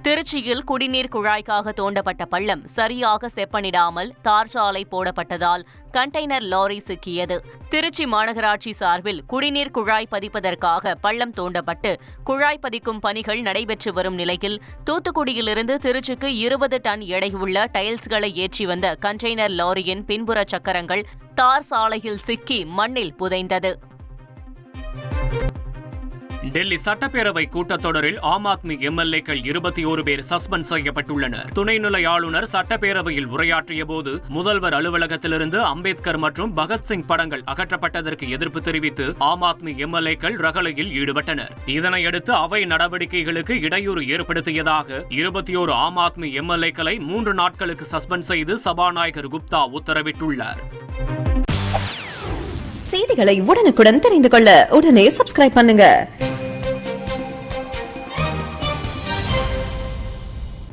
திருச்சியில் குடிநீர் குழாய்க்காக தோண்டப்பட்ட பள்ளம் சரியாக செப்பனிடாமல் தார் சாலை போடப்பட்டதால் கண்டெய்னர் லாரி சிக்கியது. திருச்சி மாநகராட்சி சார்பில் குடிநீர் குழாய் பதிப்பதற்காக பள்ளம் தோண்டப்பட்டு குழாய் பதிக்கும் பணிகள் நடைபெற்று வரும் நிலையில் தூத்துக்குடியிலிருந்து திருச்சிக்கு 20 டன் எடையுள்ள டைல்ஸ்களை ஏற்றி வந்த கண்டெய்னர் லாரியின் பின்புற சக்கரங்கள் தார் சாலையில் சிக்கி மண்ணில் புதைந்தது. டெல்லி சட்டப்பேரவை கூட்டத்தொடரில் ஆம் ஆத்மி எம்எல்ஏக்கள் 21 பேர் சஸ்பெண்ட் செய்யப்பட்டுள்ளனர். துணைநிலை ஆளுநர் சட்டப்பேரவையில் உரையாற்றிய போது முதல்வர் அலுவலகத்திலிருந்து அம்பேத்கர் மற்றும் பகத்சிங் படங்கள் அகற்றப்பட்டதற்கு எதிர்ப்பு தெரிவித்து ஆம் ஆத்மி எம்எல்ஏக்கள் ரகளையில் ஈடுபட்டனர். இதனையடுத்து அவை நடவடிக்கைகளுக்கு இடையூறு ஏற்படுத்தியதாக 21 ஆம் ஆத்மி எம்எல்ஏக்களை 3 நாட்களுக்கு சஸ்பெண்ட் செய்து சபாநாயகர் குப்தா உத்தரவிட்டுள்ளார். செய்திகளை உடனுக்குடன் தெரிந்து கொள்ள உடனே சப்ஸ்கிரைப் பண்ணுங்க.